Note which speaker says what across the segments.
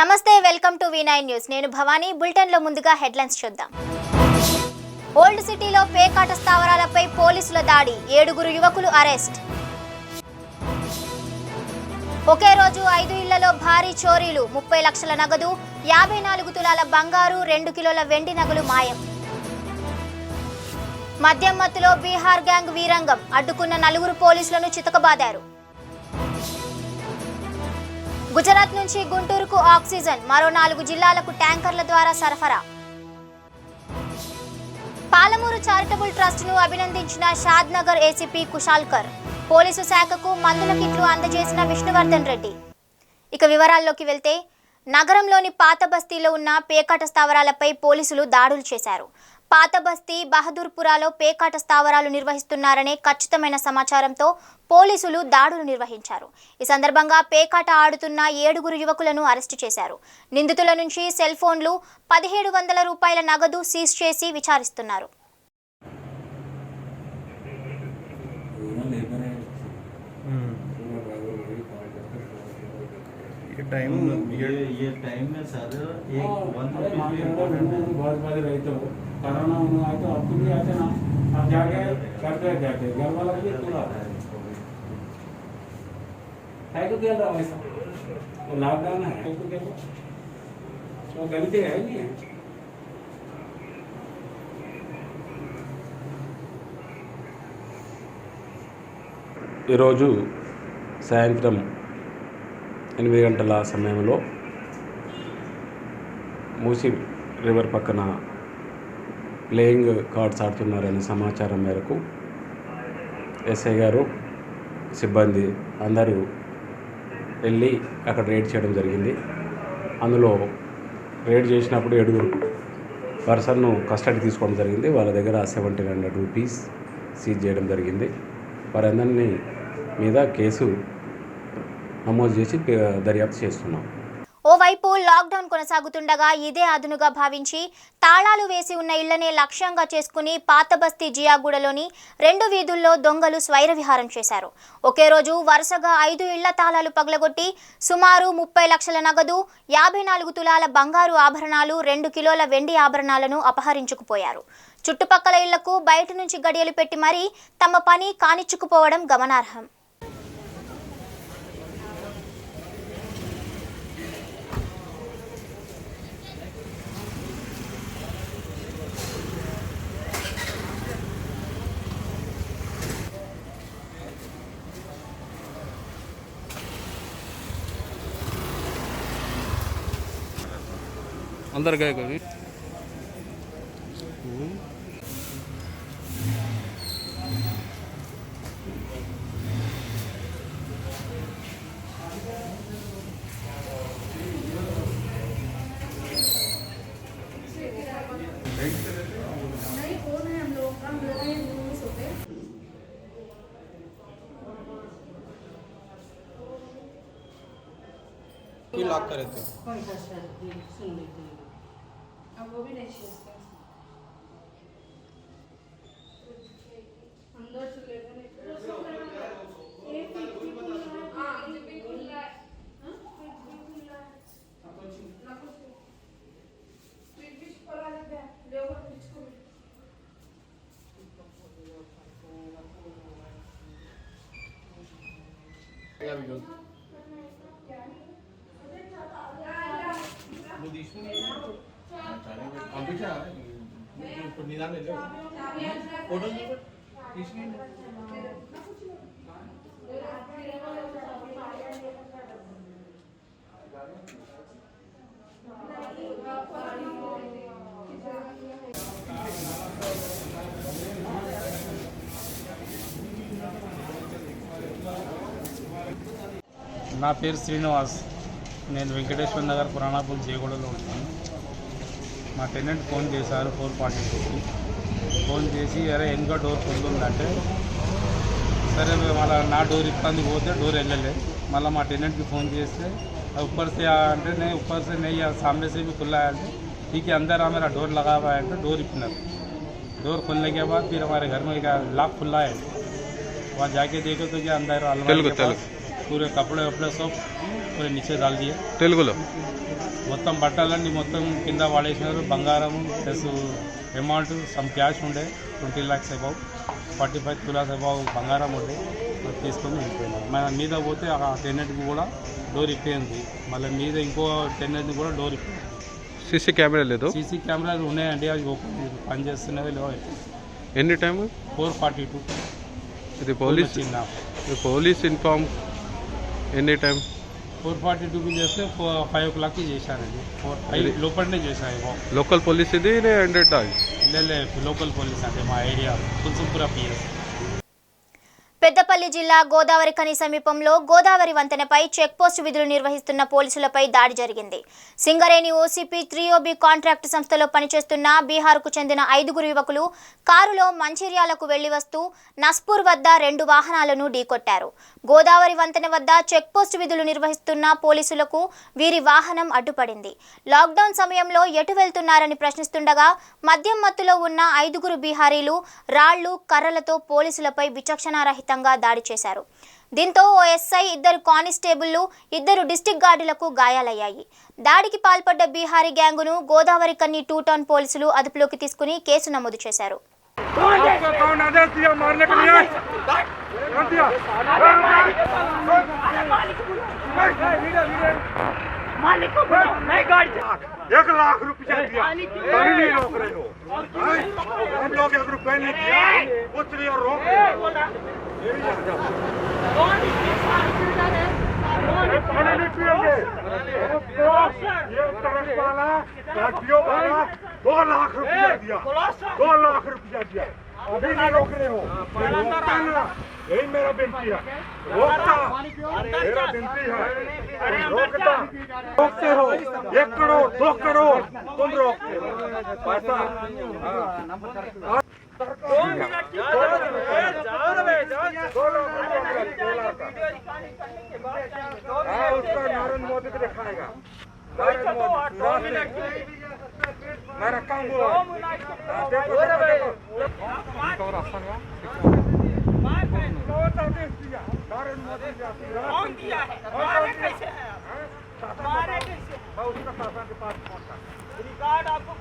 Speaker 1: నమస్తే welcome to V9 news నేను Bhavani bulletin లో ముందుగా హెడ్లైన్స్ చూద్దాం ఓల్డ్ సిటీలో పేకాట స్థావరాలపై పోలీసుల దాడి 7 యువకులు అరెస్ట్ ఒకే రోజు 5 ఇళ్లలో భారీ చోరీలు 30 లక్షల నగదు 54 తులాల బంగారు 2 కిలోల వెండి నగలు మాయం మద్యం మత్తులో బీహార్ గ్యాంగ్ వీరంగం అడ్డుకున్న 4 పోలీసులను చితకబాదారు గుజరాత్ నుంచి గుంటూరుకు ఆక్సిజన్ మరో 4 జిల్లాలకు ట్యాంకర్ల ద్వారా సరఫరా పాలమూరు చారిటబుల్ ట్రస్ట్ ను అభినందించిన షాద్నగర్ ఏసీపీ కుశాల్కర్ పోలీసు శాఖకు మందుల కిట్లు అందజేసిన విష్ణువర్ధన్ రెడ్డి ఇక వివరాల్లోకి వెళ్తే నగరంలోని పాత బస్తీలో ఉన్న పేకాట స్థావరాలపై పోలీసులు దాడులు చేశారు పాత బస్తీ బహదూర్పురాలో పేకాట స్థావరాలు నిర్వహిస్తున్నారనే ఖచ్చితమైన సమాచారంతో పోలీసులు దాడులు నిర్వహించారు ఈ సందర్భంగా పేకాట ఆడుతున్న 7 యువకులను అరెస్టు చేశారు నిందితుల నుంచి సెల్ ఫోన్లు 1700 రూపాయల నగదు సీజ్ చేసి విచారిస్తున్నారు
Speaker 2: ये टाइम में सर एक बहुत बड़े रहते हो कोरोना आए तो अब भी आते ना अब जाके करते जाके घर वाला भी तुला है तो क्या रहा वैसा वो लॉकडाउन है तो क्या वो गलती है नहीं है
Speaker 3: ఈరోజు సాయంత్రం 8 గంటల సమయంలో మూసీ రివర్ పక్కన ప్లేయింగ్ కార్డ్స్ ఆడుతున్నారనే సమాచారం మేరకు ఎస్ఐ గారు సిబ్బంది అందరూ వెళ్ళి అక్కడ రేడ్ చేయడం జరిగింది అందులో రేడ్ చేసినప్పుడు 7 పర్సన్ను కస్టడీ తీసుకోవడం జరిగింది వాళ్ళ దగ్గర 1700 రూపీస్ సీజ్ చేయడం జరిగింది వారందరినీ మీద కేసు నమోదు చేసి దర్యాప్తు చేస్తున్నాం
Speaker 1: ఓవైపు లాక్డౌన్ కొనసాగుతుండగా ఇదే అదునుగా భావించి తాళాలు వేసి ఉన్న ఇళ్లనే లక్ష్యంగా చేసుకుని పాత బస్తీ జియాగూడలోని 2 వీధుల్లో దొంగలు స్వైర విహారం చేశారు ఒకే రోజు వరుసగా 5 ఇళ్ల తాళాలు పగలగొట్టి సుమారు 30 లక్షల నగదు 54 తులాల బంగారు ఆభరణాలు 2 కిలోల వెండి ఆభరణాలను అపహరించుకుపోయారు చుట్టుపక్కల ఇళ్లకు బయట నుంచి గడియలు పెట్టి మరీ తమ పని కానిచ్చుకుపోవడం గమనార్హం
Speaker 4: अंदर गए कभी
Speaker 5: लॉक करे थे
Speaker 6: अब वो भी नहीं छूटते अंदर से लेकर नहीं ये बिल्कुल हां ये बिल्कुल है हां बिल्कुल है ना कुछ बिल्कुल पर आ जाता है ले ऊपर कुछ को
Speaker 5: या वीडियो अभी क्या निदान ले लो फोटो
Speaker 4: నా పేరు శ్రీనివాస్ నేను వెంకటేశ్వర నగర్ పురాణాపూల్ జయగూడలో ఉంటాను మా టెనెంట్ ఫోన్ చేశారు 4:42కి ఫోన్ చేసి అరే వెనుక డోర్ పొందుందంటే సరే మళ్ళీ నా డోర్ ఇబ్బంది పోతే డోర్ వెళ్ళలే మళ్ళీ మా టెనెంట్కి ఫోన్ చేస్తే ऊपर से అంటే नहीं ऊपर से नहीं सामने से भी खुला है ठीक है अंदर आ मेरा डोर लगा हुआ है तो डोर इपनर डोर खोलने के बाद फिर हमारे घर में लॉक खुला है वहाँ जाके देखो तो क्या अंदर अलमारी के पास पूरे कपड़े वपड़े सब पूरे नीचे डाल दिए
Speaker 3: तेलुगुलो
Speaker 4: మొత్తం బట్టలన్నీ మొత్తం కింద పడేసినారు. బంగారం ప్లస్ అమౌంట్ సమ్ క్యాష్ ఉండే 20 lakhs అబౌవ్ 45 తులాస్ అబౌవ్ బంగారం ఉండే తీసుకొని వెళ్ళిపోయినారు. మన మీద పోతే ఆ టెనెంట్కి కూడా డోర్ ఇప్పేయింది. మళ్ళీ మీద ఇంకో టెనెంట్ని కూడా డోర్ ఇప్పేయింది.
Speaker 7: సీసీ కెమెరా లేదు?
Speaker 4: సీసీ కెమెరాలు ఉన్నాయండి, అవి ఓపెన్ పనిచేస్తున్నవి లేవు.
Speaker 7: ఎన్ని టైం?
Speaker 4: 4:42.
Speaker 7: ఇది పోలీస్ ఇన్ఫార్మ్ ఎనీ టైం?
Speaker 4: 4:42కి చేస్తే 5 o'clockకి చేశారండి. 5 లోపలనే చేశారు.
Speaker 7: లోకల్ పోలీస్ ఇది
Speaker 4: లే లోకల్ పోలీస్ అంటే మా ఏరియా కుల్సుంపుర పిఎస్.
Speaker 1: పెద్దపల్లి జిల్లా గోదావరి ఖని సమీపంలో గోదావరి వంతెనపై చెక్పోస్టు విధులు నిర్వహిస్తున్న పోలీసులపై దాడి జరిగింది. సింగరేణి ఓసీపీ 3OB కాంట్రాక్ట్ సంస్థలో పనిచేస్తున్న బీహార్కు చెందిన 5 యువకులు కారులో మంచిర్యాలకు వెళ్లి వస్తూ నస్పూర్ వద్ద 2 వాహనాలను ఢీకొట్టారు. గోదావరి వంతెన వద్ద చెక్పోస్టు విధులు నిర్వహిస్తున్న పోలీసులకు వీరి వాహనం అడ్డుపడింది. లాక్డౌన్ సమయంలో ఎటు వెళ్తున్నారని ప్రశ్నిస్తుండగా మద్యం మత్తులో ఉన్న 5 బీహారీలు రాళ్లు కర్రలతో పోలీసులపై విచక్షణారహితంగా దాడి చేశారు. దీంతో ఓ ఎస్ఐ, 2 కానిస్టేబుళ్లు, 2 డిస్టిక్ గార్డులకు గాయాలయ్యాయి. దాడికి పాల్పడ్డ బీహారీ గ్యాంగును గోదావరి ఖని 2 టౌన్ పోలీసులు అదుపులోకి తీసుకుని కేసు నమోదు చేశారు.
Speaker 8: एक लाख रुपया दिया तभी नहीं रोक रहे हो। हम लोग 1 रुपया नहीं दिया कुछ नहीं और रोक रहे हो। पानी नहीं पिएंगे। ये ट्रक वाला गाड़ियों वाला 2 लाख रुपया दिया, 2 लाख रुपया दिया, अभी नहीं रोक रहे हो। रोकता ना, यही मेरा विनती है, रोकता मेरा विनती है, रोकता रोकते हो। 1 करोड़ 2 करोड़ तुम रोकते हो पैसा। उसका नरेंद्र मोदी को दिखाएगा। मैं रखा हूँ रिकॉर्ड आपको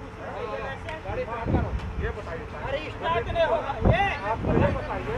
Speaker 8: ये बताइए, अरे स्टार्ट नहीं होगा ये आपको ये बताइए।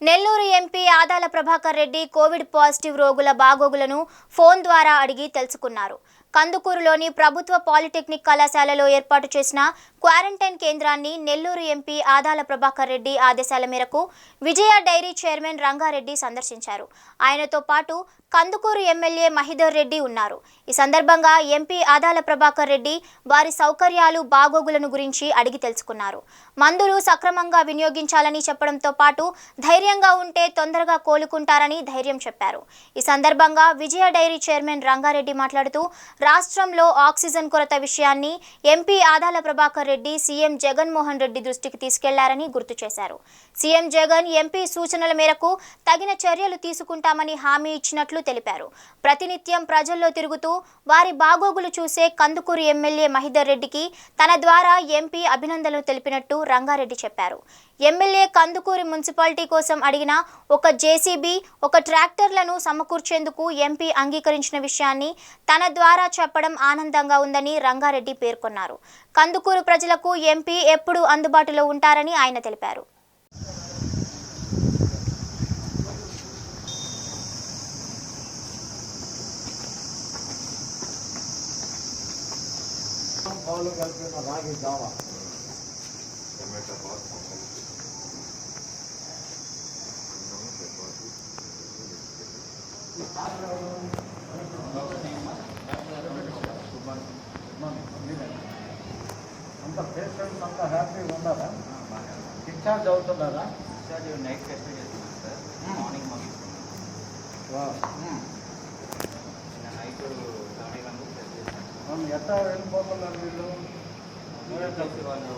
Speaker 1: Nellore MP Adala Prabhakar Reddy Covid positive రోగుల బాగోగులను ఫోన్ ద్వారా అడిగి తెలుసుకున్నారు. కందుకూరులోని ప్రభుత్వ పాలిటెక్నిక్ కళాశాలలో ఏర్పాటు చేసిన క్వారంటైన్ కేంద్రాన్ని నెల్లూరు ఎంపీ ఆదాల ప్రభాకర్ రెడ్డి ఆదేశాల మేరకు విజయ డైరీ చైర్మన్ రంగారెడ్డి సందర్శించారు. ఆయనతో పాటు కందుకూరు ఎమ్మెల్యే మహిదర్ రెడ్డి ఉన్నారు. ఈ సందర్భంగా ఎంపీ ఆదాల ప్రభాకర్ రెడ్డి వారి సౌకర్యాలు బాగోగులను గురించి అడిగి తెలుసుకున్నారు. మందులు సక్రమంగా వినియోగించాలని చెప్పడంతో పాటు ధైర్యంగా ఉంటే తొందరగా కోలుకుంటారని ధైర్యం చెప్పారు. ఈ సందర్భంగా విజయ డైరీ చైర్మన్ రంగారెడ్డి మాట్లాడుతూ రాష్ట్రంలో ఆక్సిజన్ కొరత విషయాన్ని ఎంపీ ఆదాల ప్రభాకర్ రెడ్డి సీఎం జగన్మోహన్ రెడ్డి దృష్టికి తీసుకెళ్లారని గుర్తు చేశారు. సీఎం జగన్ ఎంపీ సూచనల మేరకు తగిన చర్యలు తీసుకుంటామని హామీ ఇచ్చినట్లు తెలిపారు. ప్రతినిత్యం ప్రజల్లో తిరుగుతూ వారి బాగోగులు చూసే కందుకూరు ఎమ్మెల్యే మహిదర్ రెడ్డికి తన ద్వారా ఎంపీ అభినందనలు తెలిపినట్టు రంగారెడ్డి చెప్పారు. ఎమ్మెల్యే కందుకూరు మున్సిపాలిటీ కోసం అడిగిన ఒక జేసీబీ, ఒక ట్రాక్టర్లను సమకూర్చేందుకు ఎంపీ అంగీకరించిన విషయాన్ని తన ద్వారా చెప్పడం ఆనందంగా ఉందని రంగారెడ్డి పేర్కొన్నారు. కందుకూరు ప్రజలకు ఎంపీ ఎప్పుడూ అందుబాటులో ఉంటారని ఆయన తెలిపారు.
Speaker 2: అంత పేషెంట్స్ అంతా హ్యాపీగా ఉన్నారా? డిశ్చార్జ్ అవుతున్నారా?
Speaker 9: నైట్ టెస్ట్ చేస్తున్నాం సార్. మార్నింగ్ నైట్ 7 గంటలకు టెస్ట్ చేస్తాం.
Speaker 2: ఎట్లా వెళ్ళిపోతున్నారు వీళ్ళు?
Speaker 9: వాళ్ళు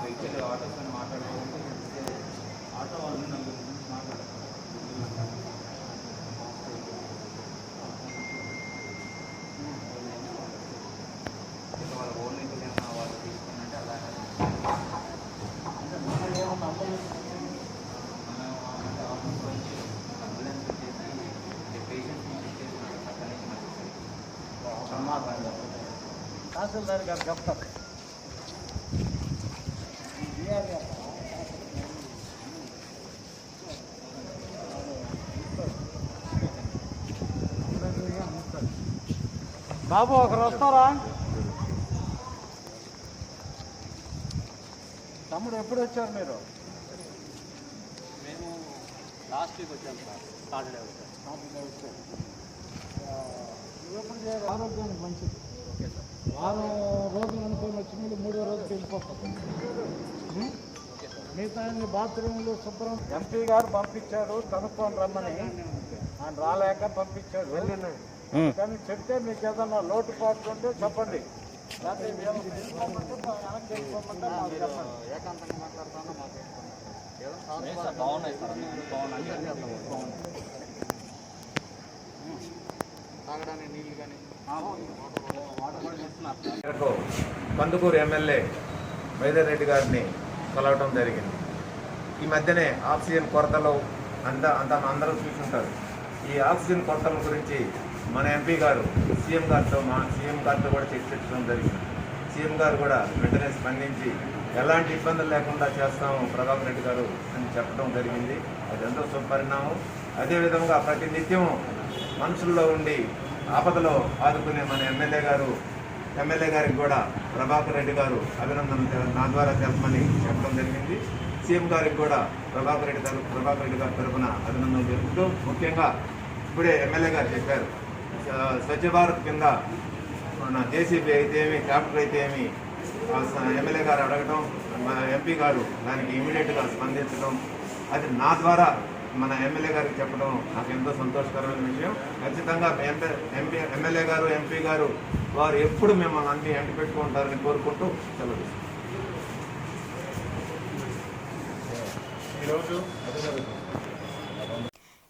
Speaker 9: వెహికల్ ఆటోస్ అని మాట్లాడుకుంటే ఆటో వాళ్ళు మాట్లాడుతున్నారు.
Speaker 8: తహసీల్దార్ గారు చెప్తారు. బాబు ఒకరు వస్తారా? తమ్ముడు ఎప్పుడు వచ్చారు మీరు?
Speaker 9: మేము లాస్ట్ వీక్ వచ్చాము సార్, సాటర్డే వచ్చాము.
Speaker 8: ఎప్పుడు చేయాలి? ఆరోగ్యానికి మంచిది. వారం రోజులు అనుకుని వచ్చి మీరు 3వ రోజుకి వెళ్ళిపోతాం. మిగతా బాత్రూమ్లు శుభ్రం. ఎంపీ గారు పంపించారు కనుక్కొని రమ్మని, ఆయన రాలేక పంపించాడు. కానీ చెప్తే మీకు ఏదన్నా లోటుపాట్లు ఉంటే చెప్పండి. లేకపోతే మేము తీసుకోమంటే వెనక్కి వెళ్ళిపోమంటే మాకు చెప్పండి.
Speaker 9: ఏకాంతంగా మాట్లాడుతాను మాకు బాగున్నాయి సార్, బాగున్నాయి. తాగడానికి నీళ్ళు కానీ వాటర్ కూడా ఇస్తున్నారు.
Speaker 10: కందుకూరు ఎమ్మెల్యే మైదర్ గారిని కలవటం జరిగింది. ఈ మధ్యనే ఆక్సిజన్ కొరతలు అందరూ చూసుంటారు. ఈ ఆక్సిజన్ కొరతల గురించి మన ఎంపీ గారు సీఎం గారితో కూడా చర్చించడం జరిగింది. సీఎం గారు కూడా వెంటనే స్పందించి ఎలాంటి ఇబ్బందులు లేకుండా చేస్తాము ప్రభాకర్ రెడ్డి గారు అని చెప్పడం జరిగింది. అది ఎంతో శుభపరిణామం. అదేవిధంగా ప్రతి నిత్యం మనుషుల్లో ఉండి ఆపదలో ఆదుకునే మన ఎమ్మెల్యే గారికి కూడా ప్రభాకర్ రెడ్డి గారు అభినందనలు నా ద్వారా తెలపమని చెప్పడం జరిగింది. సీఎం గారికి కూడా ప్రభాకర్ రెడ్డి గారి తరఫున అభినందనలు తెలుపుతూ, ముఖ్యంగా ఇప్పుడే ఎమ్మెల్యే గారు చెప్పారు, స్వచ్ఛ భారత్ కింద మన జేసీబీ అయితే ఏమి, ట్రాక్టర్ అయితే ఏమి, ఎమ్మెల్యే గారు అడగటం, మన ఎంపీ గారు దానికి ఇమీడియట్గా స్పందించడం, అది నా ద్వారా మన ఎమ్మెల్యే గారికి చెప్పడం నాకు ఎంతో సంతోషకరమైన విషయం. ఖచ్చితంగా ఎమ్మెల్యే గారు, ఎంపీ గారు వారు ఎప్పుడు మిమ్మల్ని అన్ని ఎంట పెట్టుకుంటారని కోరుకుంటూ సెలవు. ఈరోజు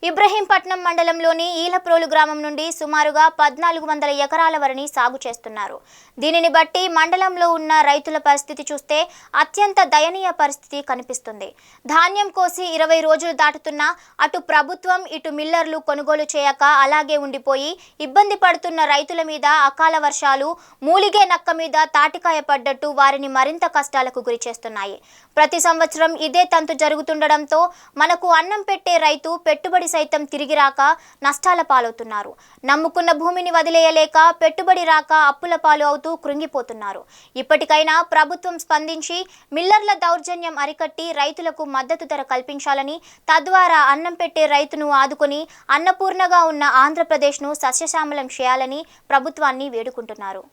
Speaker 1: ఇబ్రహీంపట్నం మండలంలోని ఈలప్రోలు గ్రామం నుండి సుమారుగా 1400 ఎకరాల వరిని సాగు చేస్తున్నారు. దీనిని బట్టి మండలంలో ఉన్న రైతుల పరిస్థితి చూస్తే అత్యంత దయనీయ పరిస్థితి కనిపిస్తుంది. ధాన్యం కోసి 20 రోజులు దాటుతున్నా అటు ప్రభుత్వం ఇటు మిల్లర్లు కొనుగోలు చేయక అలాగే ఉండిపోయి ఇబ్బంది పడుతున్న రైతుల మీద అకాల వర్షాలు మూలిగే నక్క మీద తాటికాయ పడ్డట్టు వారిని మరింత కష్టాలకు గురి చేస్తున్నాయి. ప్రతి సంవత్సరం ఇదే తంతు జరుగుతుండడంతో మనకు అన్నం పెట్టే రైతు పెట్టుబడి సైతం తిరిగి రాక నష్టాల పాలవుతున్నారు. నమ్ముకున్న భూమిని వదిలేయలేక పెట్టుబడి రాక అప్పుల పాలు అవుతూ కృంగిపోతున్నారు. ఇప్పటికైనా ప్రభుత్వం స్పందించి మిల్లర్ల దౌర్జన్యం అరికట్టి రైతులకు మద్దతు ధర కల్పించాలని, తద్వారా అన్నం పెట్టే రైతును ఆదుకొని అన్నపూర్ణగా ఉన్న ఆంధ్రప్రదేశ్ను సస్యశ్యామలం చేయాలని ప్రభుత్వాన్ని వేడుకుంటున్నారు.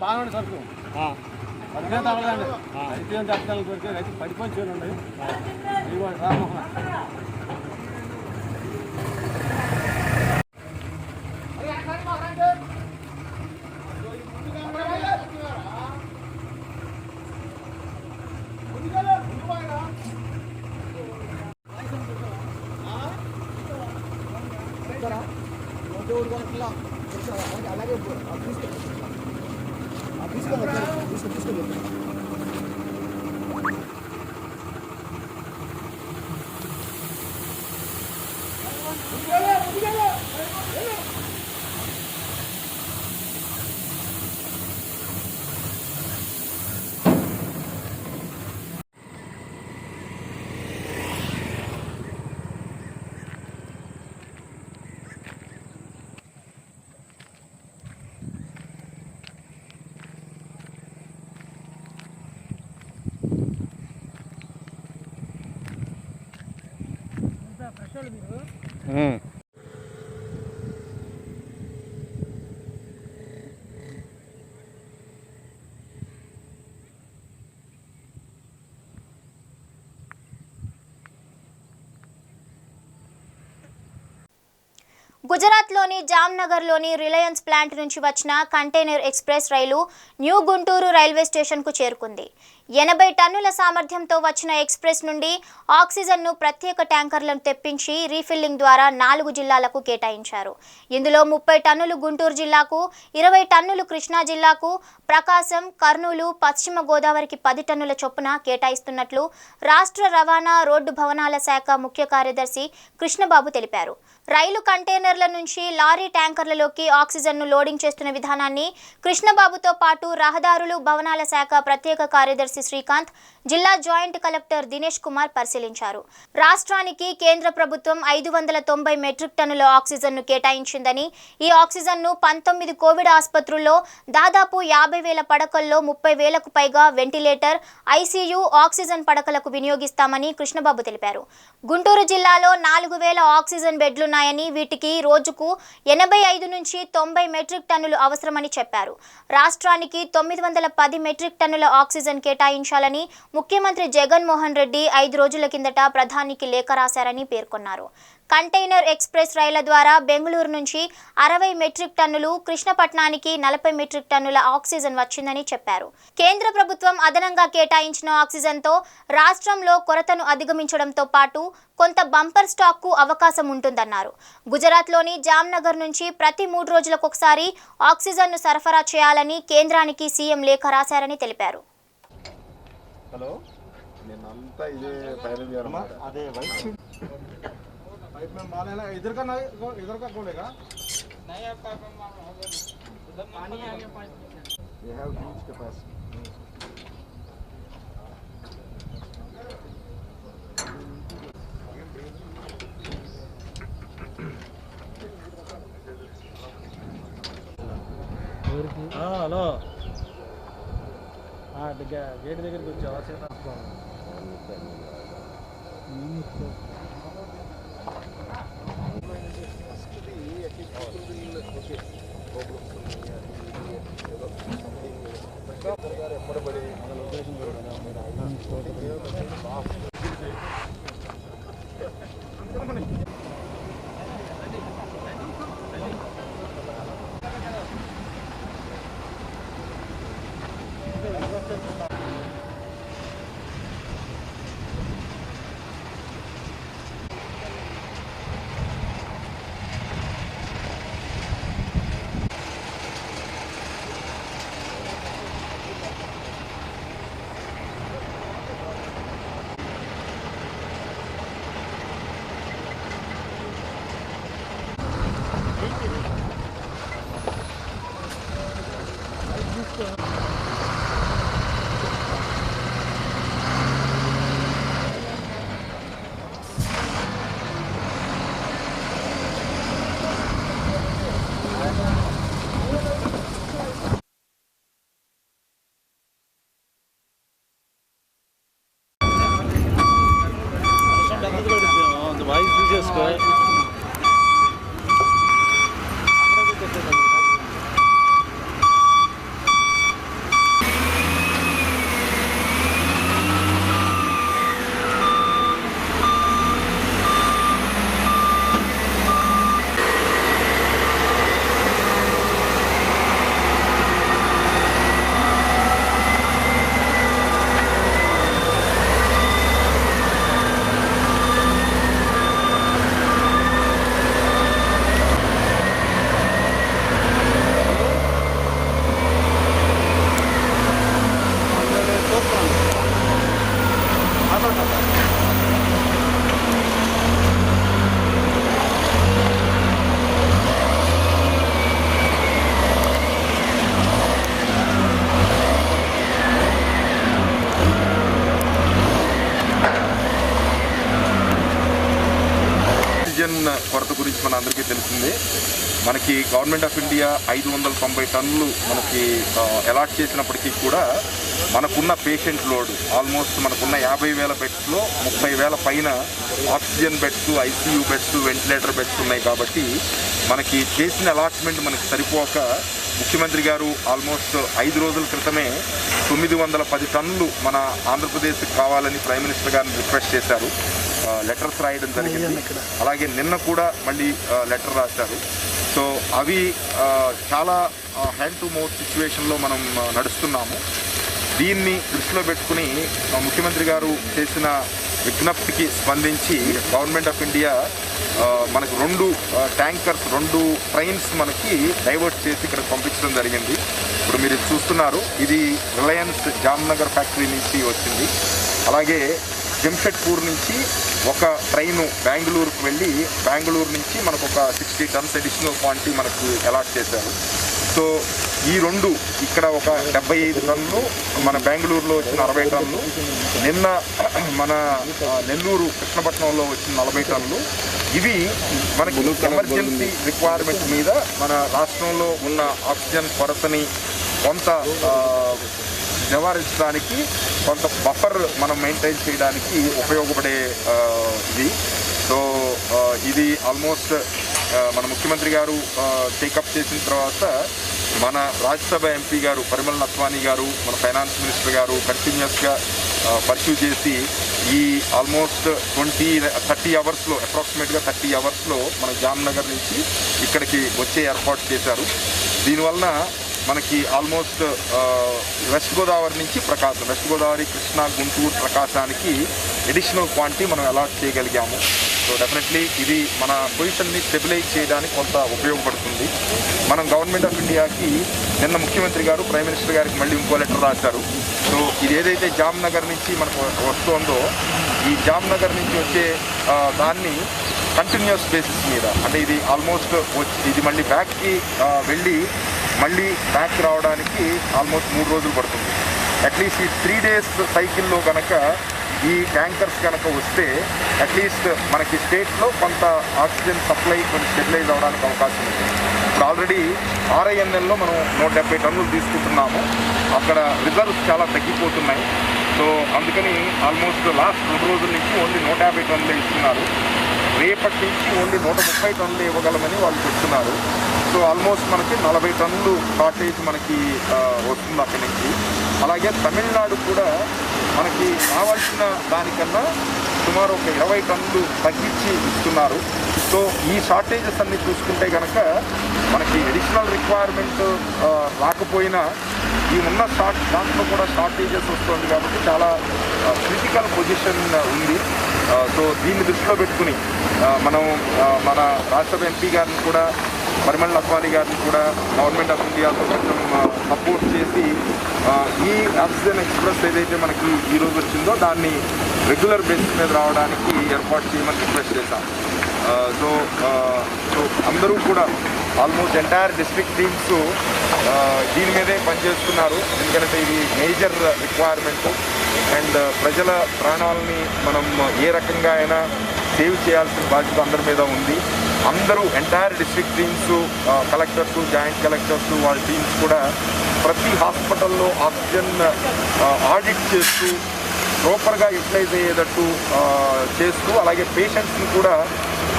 Speaker 8: బాగుంది సరుకు అదే తగలండి. రైతు ఏం తగ్గడానికి దొరికే రైతు పడిపోయి చూడండి. ఇవ్వండి రామోహన్ అలాగే
Speaker 1: గుజరాత్లోని జామ్నగర్లోని రిలయన్స్ ప్లాంట్ నుంచి వచ్చిన కంటైనర్ ఎక్స్ప్రెస్ రైలు న్యూ గుంటూరు రైల్వే స్టేషన్కు చేరుకుంది. 80 టన్నుల సామర్థ్యంతో వచ్చిన ఎక్స్ప్రెస్ నుండి ఆక్సిజన్ను ప్రత్యేక ట్యాంకర్లను తెప్పించి రీఫిల్లింగ్ ద్వారా 4 జిల్లాలకు కేటాయించారు. ఇందులో 30 టన్నులు గుంటూరు జిల్లాకు, 20 టన్నులు కృష్ణా జిల్లాకు, ప్రకాశం, కర్నూలు, పశ్చిమ గోదావరికి 10 టన్నుల చొప్పున కేటాయిస్తున్నట్లు రాష్ట్ర రవాణా రోడ్డు భవనాల శాఖ ముఖ్య కార్యదర్శి కృష్ణబాబు తెలిపారు. రైలు కంటైనర్ల నుంచి లారీ ట్యాంకర్లలోకి ఆక్సిజన్ను లోడింగ్ చేస్తున్న విధానాన్ని కృష్ణబాబుతో పాటు రహదారులు భవనాల శాఖ ప్రత్యేక కార్యదర్శి శ్రీకాంత్, జిల్లా జాయింట్ కలెక్టర్ దినేష్ కుమార్ పరిశీలించారు. రాష్ట్రానికి కేంద్ర ప్రభుత్వం 590 మెట్రిక్ టన్నుల ఆక్సిజన్ను కేటాయించిందని, ఈ ఆక్సిజన్ను 19 కోవిడ్ ఆసుపత్రుల్లో దాదాపు 50,000 పడకల్లో 30,000కు పైగా వెంటిలేటర్, ఐసీయూ, ఆక్సిజన్ పడకలకు వినియోగిస్తామని కృష్ణబాబు తెలిపారు. గుంటూరు జిల్లాలో 4,000 ఆక్సిజన్ బెడ్లున్నాయని, వీటికి రోజుకు 85 నుంచి 90 మెట్రిక్ టన్నులు అవసరమని చెప్పారు. రాష్ట్రానికి 910 మెట్రిక్ టన్నుల ఆక్సిజన్ కేటాయించాలని ముఖ్యమంత్రి జగన్మోహన్ రెడ్డి 5 రోజుల కిందట ప్రధానికి లేఖ రాశారని పేర్కొన్నారు. కంటైనర్ ఎక్స్ప్రెస్ రైళ్ల ద్వారా బెంగళూరు నుంచి 60 మెట్రిక్ టన్నులు, కృష్ణపట్నానికి 40 మెట్రిక్ టన్నుల ఆక్సిజన్ వచ్చిందని చెప్పారు. కేంద్ర ప్రభుత్వం అదనంగా కేటాయించిన ఆక్సిజన్తో రాష్ట్రంలో కొరతను అధిగమించడంతో పాటు కొంత బంపర్ స్టాక్కు అవకాశం ఉంటుందన్నారు. గుజరాత్లోని జామ్నగర్ నుంచి ప్రతి 3 రోజులకొకసారి ఆక్సిజన్ను సరఫరా చేయాలని కేంద్రానికి సీఎం లేఖ రాశారని తెలిపారు.
Speaker 8: హలో, నేనంతా ఇదే పైన అదే पाइप में माल है ना, इधर का खोलेगा नहीं, आपका उधर पानी आ गया, ये have huge capacity.
Speaker 4: Hello, gate దగ్గరికి వచ్చావా? వాయిస్ తీసేసుకో.
Speaker 10: కొరత గురించి మన అందరికీ తెలిసిందే. మనకి గవర్నమెంట్ ఆఫ్ ఇండియా 590 టన్నులు మనకి అలాట్ చేసినప్పటికీ కూడా మనకున్న పేషెంట్ లోడ్ ఆల్మోస్ట్ మనకున్న 50,000 బెడ్స్లో 30,000 పైన oxygen beds, ICU beds, ventilator beds ఉన్నాయి. కాబట్టి మనకి చేసిన అలాట్మెంట్ మనకి సరిపోక ముఖ్యమంత్రి గారు ఆల్మోస్ట్ 5 రోజుల క్రితమే 910 టన్నులు మన ఆంధ్రప్రదేశ్కి కావాలని ప్రైమ్ మినిస్టర్ గారిని రిక్వెస్ట్ చేశారు.
Speaker 11: లెటర్స్ రాయడం జరిగింది. అలాగే నిన్న కూడా మళ్ళీ లెటర్ రాశారు. సో అవి చాలా హ్యాండ్ టు మౌత్ సిచ్యువేషన్లో మనం నడుస్తున్నాము. దీన్ని దృష్టిలో పెట్టుకుని ముఖ్యమంత్రి గారు చేసిన విజ్ఞప్తికి స్పందించి గవర్నమెంట్ ఆఫ్ ఇండియా మనకు 2 ట్యాంకర్స్ 2 ట్రైన్స్ మనకి డైవర్ట్ చేసి ఇక్కడ పంపించడం జరిగింది. ఇప్పుడు మీరు చూస్తున్నారు, ఇది రిలయన్స్ జామ్నగర్ ఫ్యాక్టరీ నుంచి వచ్చింది. అలాగే జంషెడ్పూర్ నుంచి ఒక ట్రైను బెంగళూరుకు వెళ్ళి బెంగళూరు నుంచి మనకు ఒక 60 టన్స్ అడిషనల్ క్వాంటిటీ మనకు అలాట్ చేశారు. సో ఈ 2 ఇక్కడ ఒక 75 టన్నులు, మన బెంగళూరులో వచ్చిన 60 టన్నులు, నిన్న మన నెల్లూరు కృష్ణపట్నంలో వచ్చిన 40 టన్నులు. ఇవి మనకి ఎమర్జెన్సీ రిక్వైర్మెంట్ మీద మన రాష్ట్రంలో ఉన్న ఆక్సిజన్ కొరతని కొంత నివారించడానికి, కొంత బఫర్ మనం మెయింటైన్ చేయడానికి ఉపయోగపడే ఇది. సో ఇది ఆల్మోస్ట్ మన ముఖ్యమంత్రి గారు టేకప్ చేసిన తర్వాత మన రాజ్యసభ ఎంపీ గారు పరిమళ్ నత్వానీ గారు, మన ఫైనాన్స్ మినిస్టర్ గారు కంటిన్యూస్గా పర్స్యూ చేసి ఈ ఆల్మోస్ట్ 30 అవర్స్లో, అప్రాక్సిమేట్గా 30 అవర్స్లో మన జామ్నగర్ నుంచి ఇక్కడికి వచ్చే ఏర్పాటు చేశారు. దీనివలన మనకి ఆల్మోస్ట్ వెస్ట్ గోదావరి నుంచి ప్రకాశం, వెస్ట్ గోదావరి, కృష్ణా, గుంటూరు, ప్రకాశానికి అడిషనల్ క్వాంటిటీ మనం అలాట్ చేయగలిగాము. సో డెఫినెట్లీ ఇది మన పొజిషన్ని స్టెబిలైజ్ చేయడానికి కొంత ఉపయోగపడుతుంది. మనం గవర్నమెంట్ ఆఫ్ ఇండియాకి నిన్న ముఖ్యమంత్రి గారు ప్రైమ్ మినిస్టర్ గారికి మళ్ళీ ఇంకో లెటర్ రాశారు. సో ఇది ఏదైతే జామ్నగర్ నుంచి మనకు వస్తుందో, ఈ జామ్నగర్ నుంచి వచ్చే దాన్ని కంటిన్యూస్ బేసిస్ మీద, అంటే ఇది ఆల్మోస్ట్ ఇది మళ్ళీ బ్యాక్కి వెళ్ళి మళ్ళీ బ్యాక్ రావడానికి ఆల్మోస్ట్ 3 రోజులు పడుతుంది. అట్లీస్ట్ ఈ 3 డేస్ సైకిల్లో కనుక ఈ ట్యాంకర్స్ కనుక వస్తే అట్లీస్ట్ మనకి స్టేట్లో కొంత ఆక్సిజన్ సప్లై కొంచెం స్టెబిలైజ్ అవ్వడానికి అవకాశం ఉంది. ఇప్పుడు ఆల్రెడీ RINLలో మనం 170 టన్నులు తీసుకుంటున్నాము. అక్కడ రిజర్వ్స్ చాలా తగ్గిపోతున్నాయి. సో అందుకని ఆల్మోస్ట్ లాస్ట్ 2 రోజుల నుంచి ఓన్లీ 150 టన్నులు ఇస్తున్నారు. రేపటి నుంచి ఓన్లీ 130 టన్నులు ఇవ్వగలమని వాళ్ళు చెప్తున్నారు. సో ఆల్మోస్ట్ మనకి 40 టన్నులు షార్టేజ్ మనకి వస్తుంది అక్కడి నుంచి. అలాగే తమిళనాడు కూడా మనకి కావాల్సిన దానికన్నా సుమారు ఒక 20 టన్నులు తగ్గించి ఇస్తున్నారు. సో ఈ షార్టేజెస్ అన్ని చూసుకుంటే కనుక మనకి అడిషనల్ రిక్వైర్మెంట్ రాకపోయినా ఈ ఉన్న దాంట్లో కూడా షార్టేజెస్ వస్తుంది కాబట్టి చాలా క్రిటికల్ పొజిషన్ ఉంది. సో దీన్ని దృష్టిలో పెట్టుకుని మనం మన రాజ్యసభ ఎంపీ గారిని కూడా, పరిమళ్ నత్వానీ గారిని కూడా గవర్నమెంట్ ఆఫ్ ఇండియాతో కొంచెం సపోర్ట్ చేసి ఈ ఆక్సిజన్ ఎక్స్ప్రెస్ ఏదైతే మనకి ఈరోజు వచ్చిందో దాన్ని రెగ్యులర్ బేసిస్ మీద రావడానికి ఏర్పాటు చేయమని రిక్వెస్ట్ చేశాం. సో అందరూ కూడా ఆల్మోస్ట్ ఎంటైర్ డిస్ట్రిక్ట్ టీమ్స్ దీని మీదే పనిచేస్తున్నారు. ఎందుకంటే ఇది మేజర్ రిక్వైర్మెంట్ అండ్ ప్రజల ప్రాణాలని మనం ఏ రకంగా అయినా సేవ్ చేయాల్సిన బాధ్యత అందరి మీద ఉంది. అందరూ entire district teams, collectors, joint collectors, వాళ్ళ టీమ్స్ కూడా ప్రతి హాస్పిటల్లో ఆక్సిజన్ ఆడిట్ చేస్తూ ప్రాపర్గా యూటిలైజ్ అయ్యేటట్టు చేస్తూ, అలాగే పేషెంట్స్ని కూడా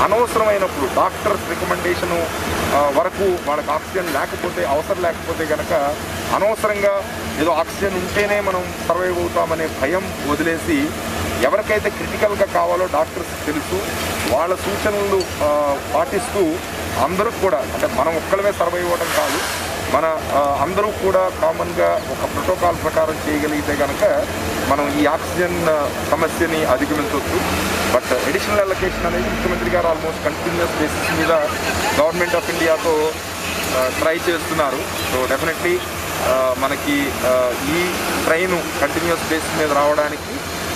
Speaker 11: అనవసరమైనప్పుడు డాక్టర్స్ రికమెండేషను వరకు వాళ్ళకి ఆక్సిజన్ లేకపోతే, అవసరం లేకపోతే కనుక అనవసరంగా ఏదో ఆక్సిజన్ ఉంటేనే మనం సర్వైవ్ అవుతామనే భయం వదిలేసి ఎవరికైతే క్రిటికల్గా కావాలో డాక్టర్స్ తెలుసు, వాళ్ళ సూచనలు పాటిస్తూ అందరూ కూడా, అంటే మనం ఒక్కళ్ళమే సర్వైవ్ అవ్వడం కాదు, మన అందరూ కూడా కామన్గా ఒక ప్రోటోకాల్ ప్రకారం చేయగలిగితే కనుక మనం ఈ ఆక్సిజన్ సమస్యని అధిగమించవచ్చు. బట్ అడిషనల్ అలొకేషన్ అనేది ముఖ్యమంత్రి గారు ఆల్మోస్ట్ కంటిన్యూస్ బేసిస్ మీద గవర్నమెంట్ ఆఫ్ ఇండియాతో ట్రై చేస్తున్నారు. సో డెఫినెట్లీ మనకి ఈ ట్రైను కంటిన్యూస్ బేసిస్ మీద రావడానికి,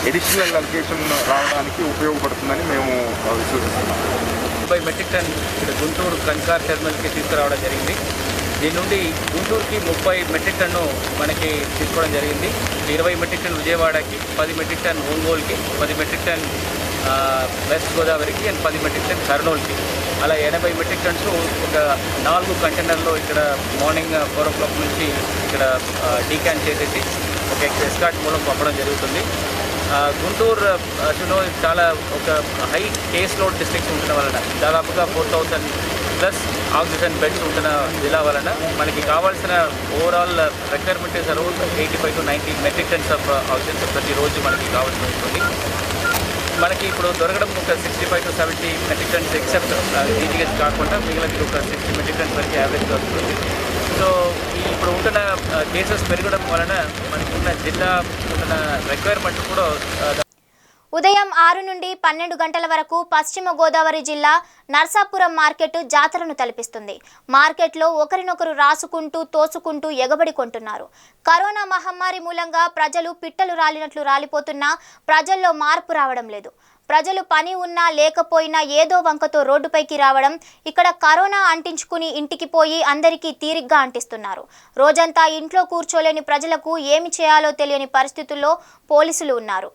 Speaker 11: అడిషనల్ అలొకేషన్ రావడానికి ఉపయోగపడుతుందని మేము విశ్వసిస్తున్నాం.
Speaker 12: 30 మెట్రిక్ టన్ గుంటూరు కన్సార్ టెర్మినల్కి తీసుకురావడం జరిగింది. దీని నుండి గుంటూరుకి 30 మెట్రిక్ టన్ను మనకి తీసుకోవడం జరిగింది. 20 మెట్రిక్ టన్ విజయవాడకి, 10 మెట్రిక్ టన్ ఒంగోలుకి, 10 మెట్రిక్ టన్ వెస్ట్ గోదావరికి అండ్ 10 మెట్రిక్ టన్ కర్నూలుకి, అలా 80 మెట్రిక్ టన్స్ ఒక 4 కంటైనర్లో ఇక్కడ మార్నింగ్ 4 o'clock నుంచి ఇక్కడ డీక్యాన్ చేసేసి ఒక ఎస్కార్ట్ మూలం పంపడం జరుగుతుంది. గుంటూరు చాలా ఒక హై కేస్ లోడ్ డిస్ట్రిక్ట్ ఉండడం వలన దాదాపుగా 4000+ ఆక్సిజన్ బెడ్స్ ఉంటున్న జిల్లా వలన మనకి కావాల్సిన overall requirement is around 85 to 90 metric tons of oxygen ప్రతిరోజు మనకి కావాల్సి ఉంటుంది. మనకి ఇప్పుడు దొరకడం ఒక 65 to 70 metric tons except DGH కాకుండా మిగిలిన ఒక 60 మెట్రిక్ టన్స్ వరకు యావరేజ్ దొరుకుతుంది. సో ఇప్పుడు ఉంటున్న కేసెస్ పెరగడం వలన మనకున్న జిల్లా ఉంటున్న రిక్వైర్మెంట్ కూడా
Speaker 1: ఉదయం 6 నుండి 12 గంటల వరకు పశ్చిమ గోదావరి జిల్లా నర్సాపురం మార్కెట్ జాతరను తలపిస్తుంది. మార్కెట్లో ఒకరినొకరు రాసుకుంటూ తోసుకుంటూ ఎగబడి కొంటున్నారు. కరోనా మహమ్మారి మూలంగా ప్రజలు పిట్టలు రాలినట్లు రాలిపోతున్నా ప్రజల్లో మార్పు రావడం లేదు. ప్రజలు పని ఉన్నా లేకపోయినా ఏదో వంకతో రోడ్డుపైకి రావడం, ఇక్కడ కరోనా అంటించుకుని ఇంటికి పోయి అందరికీ తీరిగ్గా అంటిస్తున్నారు. రోజంతా ఇంట్లో కూర్చోలేని ప్రజలకు ఏమి చేయాలో తెలియని పరిస్థితుల్లో పోలీసులు ఉన్నారు.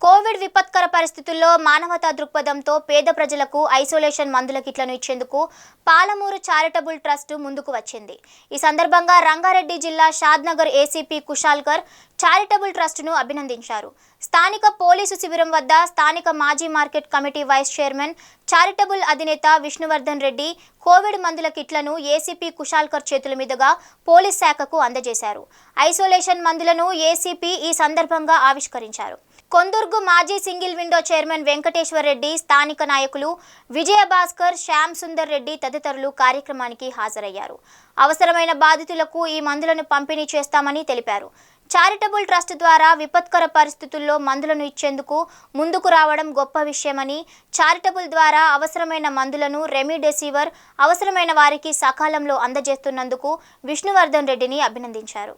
Speaker 1: కోవిడ్ విపత్కర పరిస్థితుల్లో మానవతా దృక్పథంతో పేద ప్రజలకు ఐసోలేషన్ మందుల కిట్లను ఇచ్చేందుకు పాలమూరు చారిటబుల్ ట్రస్ట్ ముందుకు వచ్చింది. ఈ సందర్భంగా రంగారెడ్డి జిల్లా షాద్నగర్ ఏసీపీ కుషాల్కర్ చారిటబుల్ ట్రస్ట్ను అభినందించారు. స్థానిక పోలీసు శిబిరం వద్ద స్థానిక మాజీ market committee vice chairman charitable అధినేత విష్ణువర్ధన్ రెడ్డి కోవిడ్ మందుల కిట్లను ఏసీపీ కుషాల్కర్ చేతుల మీదుగా పోలీస్ శాఖకు అందజేశారు. ఐసోలేషన్ మందులను ఏసీపీ ఈ సందర్భంగా ఆవిష్కరించారు. కొందుర్గు మాజీ single window chairman Venkateshwar Reddy, స్థానిక నాయకులు విజయభాస్కర్, శ్యామ్ సుందర్ రెడ్డి తదితరులు కార్యక్రమానికి హాజరయ్యారు. అవసరమైన బాధితులకు ఈ మందులను పంపిణీ చేస్తామని తెలిపారు. చారిటబుల్ ట్రస్ట్ ద్వారా విపత్కర పరిస్థితుల్లో మందులను ఇచ్చేందుకు ముందుకు రావడం గొప్ప విషయమని, చారిటబుల్ ద్వారా అవసరమైన మందులను రెమిడెసివిర్ అవసరమైన వారికి సకాలంలో అందజేస్తున్నందుకు విష్ణువర్ధన్ రెడ్డిని అభినందించారు.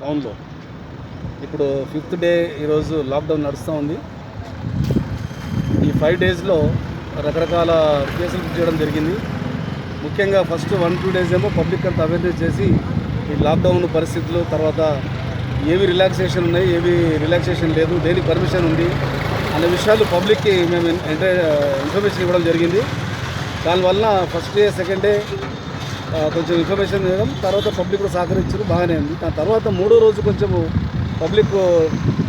Speaker 13: టౌన్లో ఇప్పుడు 5th డే ఈరోజు లాక్డౌన్ నడుస్తూ ఉంది. ఈ 5 డేస్లో రకరకాల కేసులు బుక్ చేయడం జరిగింది. ముఖ్యంగా ఫస్ట్ 1-2 డేస్ ఏమో పబ్లిక్ అంతా అవేర్నెస్ చేసి ఈ లాక్డౌన్ పరిస్థితులు, తర్వాత ఏవి రిలాక్సేషన్ ఉన్నాయి, ఏవి రిలాక్సేషన్ లేదు, దేనికి పర్మిషన్ ఉంది అనే విషయాలు పబ్లిక్కి మేము ఇన్ఫర్మేషన్ ఇవ్వడం జరిగింది. దానివల్ల ఫస్ట్ డే సెకండ్ డే కొంచెం ఇన్ఫర్మేషన్ ఇవ్వడం, తర్వాత పబ్లిక్ కూడా సహకరించారు, బాగానే ఉంది. దాని తర్వాత 3వ రోజు కొంచెము పబ్లిక్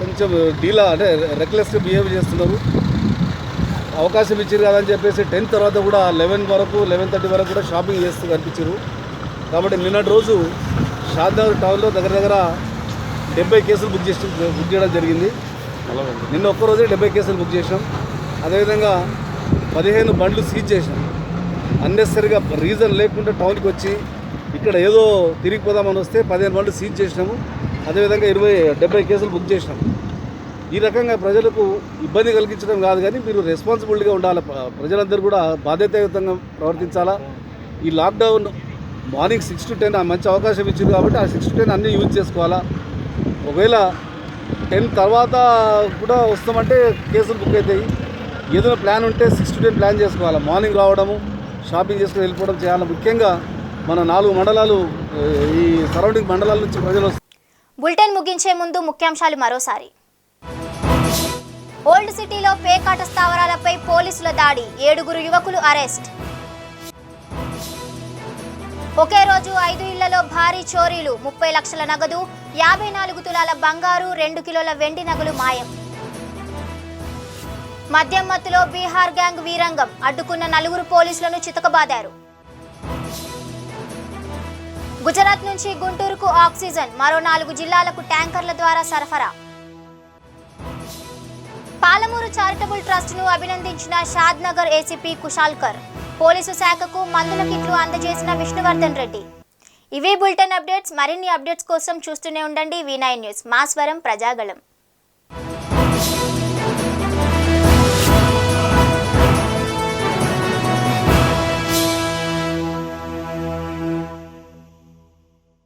Speaker 13: కొంచెం డీలా అంటే రెక్లెస్గా బిహేవ్ చేస్తున్నారు. అవకాశం ఇచ్చారు కదా అని చెప్పేసి 10 తర్వాత కూడా 11:30 వరకు కూడా షాపింగ్ చేస్తూ కనిపించారు. కాబట్టి నిన్నటి రోజు షాద్నగర్ టౌన్లో దగ్గర 70 కేసులు బుక్ చేయడం జరిగింది. నిన్న ఒక్కరోజే 70 కేసులు బుక్ చేసినాం. అదేవిధంగా 15 బండ్లు సీజ్ చేసినాం. అన్నెసరీగా రీజన్ లేకుండా టౌన్కి వచ్చి ఇక్కడ ఏదో తిరిగిపోదామని వస్తే 15 బండ్లు సీజ్ చేసినాము. అదేవిధంగా 70 కేసులు బుక్ చేసినాము. ఈ రకంగా ప్రజలకు ఇబ్బంది కలిగించడం కాదు, కానీ మీరు రెస్పాన్సిబిలిటీగా ఉండాలి. ప్రజలందరూ కూడా బాధ్యతాయుతంగా ప్రవర్తించాలా. ఈ లాక్డౌన్ మార్నింగ్ 6 to 10 మంచి అవకాశం ఇచ్చింది కాబట్టి ఆ 6 to 10 అన్నీ యూజ్ చేసుకోవాలా. ఒకవేళ 10 తర్వాత కూడా వస్తామంటే కేసులు బుక్ అవుతాయి. ఏదైనా ప్లాన్ ఉంటే 6 to 10 ప్లాన్ చేసుకోవాలి. మార్నింగ్ రావడము, షాపింగ్ చేసుకుని వెళ్ళిపోవడం చేయాలి. ముఖ్యంగా మన 4 మండలాలు, ఈ సరౌండింగ్ మండలాల నుంచి ప్రజలు వస్తారు.
Speaker 1: బులెటిన్ ముగించే ముందు ముఖ్యాంశాలు మరోసారి. ఓల్డ్ సిటీలో పేకాట స్థావరాలపై పోలీసుల దాడి, 7 యువకులు అరెస్ట్. ఒకే రోజు 5 ఇళ్లలో భారీ చోరీలు, 30 లక్షల నగదు, 54 తులాల బంగారు, 2 కిలోల వెండి నగలు మాయం. మద్యం మత్తులో బీహార్ గ్యాంగ్ వీరంగం, అడ్డుకున్న 4 పోలీసులను చితకబాదారు. గుజరాత్ నుంచి గుంటూరుకు ఆక్సిజన్, మరో 4 జిల్లాలకు ట్యాంకర్ల ద్వారా సరఫరా. పాలమూరు చారిటబుల్ ట్రస్ట్ను అభినందించిన షాద్నగర్ ఏసీపీ కుషాల్కర్, పోలీసు శాఖకు మందుల కిట్లు అందజేసిన విష్ణువర్ధన్ రెడ్డి. ఇవి బులెటిన్ అప్డేట్స్. మరిన్ని అప్డేట్స్ కోసం చూస్తూనే ఉండండి V9 న్యూస్. మా స్వరం ప్రజాగళం.